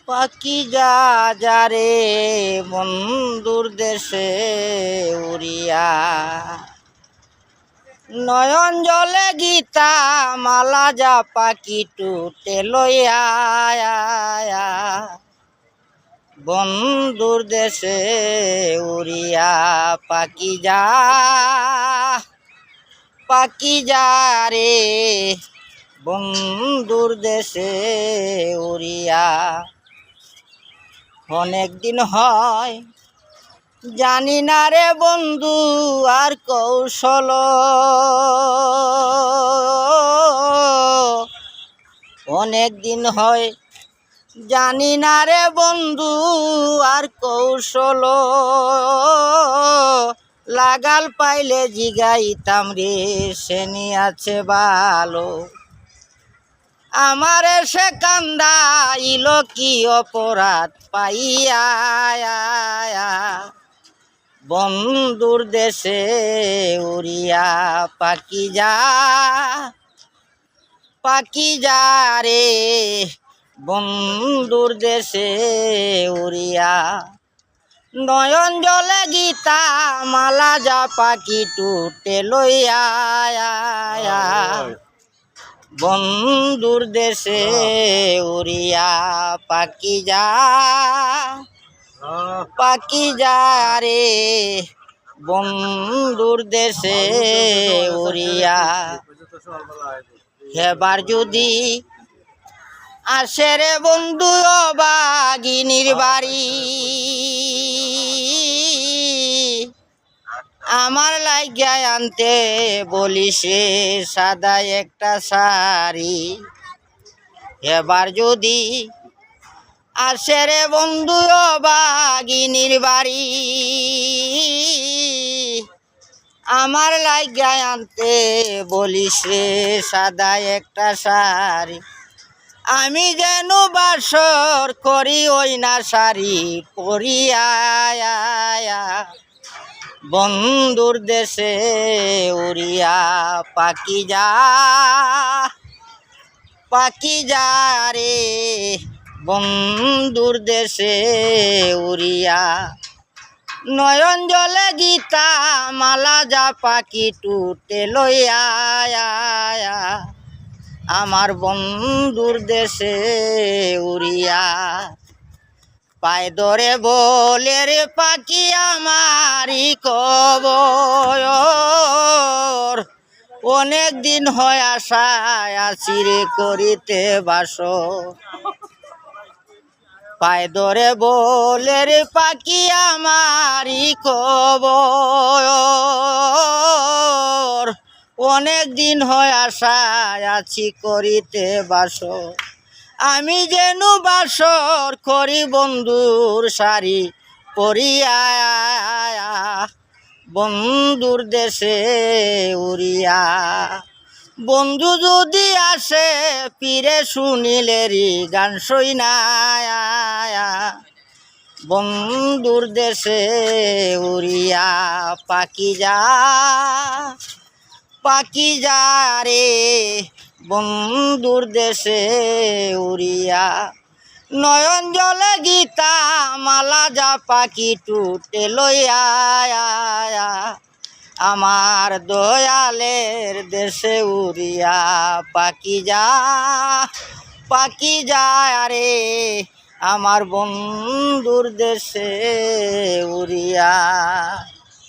পাখি যা যা রে বন্ধুর দেশে উড়িয়া, নয়ন জলে গীতা মালা যা পাখি টুটে লইয়া, বন্ধুর দেশে উড়িয়া। পাখি যা রে বন্ধুর দেশে উড়িয়া। অনেক দিন হয় জানি না রে বন্ধু আর কৌশল, অনেক দিন হয় জানি না রে বন্ধু আর কৌশল, লাগাল পাইলে জিগাইতাম রে সেনি আছে ভালো। আমারে সে কান্দাইল কি অপরাধ পাইয়া, বন্ধুর দেশে উড়িয়া। পাখি যা রে বন্ধুর দেশে উড়িয়া, নয়ন জলে গীতা মালা যা পাখি টুটে লইয়া, বন্ধুর দেশে উড়িয়া। পাখি যা রে বন্ধুর দেশে উড়িয়া। হেবার যদি আসে রে বন্ধু অবাগিনীর বাড়ি, আমার লাগিয়া আনতে বলিসে সাদা একটা শাড়ি। এবার যদি আসে রে বন্ধু অবাগিনীর বাড়ি, আমার লাগিয়া আনতে বলিসে সাদা একটা শাড়ি। আমি যেন বাসর করি ওই না শাড়ি পরিয়া, বন্ধুর দেশে উড়িয়া। পাখি যা রে বন্ধুর দেশে উড়িয়া, নয়ন জলে গীতা মালা যা পাখি টুটে লইয়া, আমার বন্ধুর দেশে উড়িয়া। পায় ধরে বলে রে পাখি আমারই খবর, অনেক দিন হয় আশায় আছি রে করিতে বাসর। পায় ধরে বলে রে পাখি আমারই খবর, অনেক দিন হয় আশায় আছি করিতে বাসর। আমি যেন বাসর করি বন্ধুর শাড়ি পরিয়া, বন্ধুর দেশে উড়িয়া। বন্ধু যদি আসে পীরে শুনিলেরি গান সই না, বন্ধুর দেশে উড়িয়া। পাখি যা রে বন্ধুর দেশে উড়িয়া, নয়ন জলে গীতা মালা যা পাখি টুটে লইয়া, আমার দয়ালের দেশে উড়িয়া। পাখি যা রে আমার বন্ধুর দেশে উড়িয়া।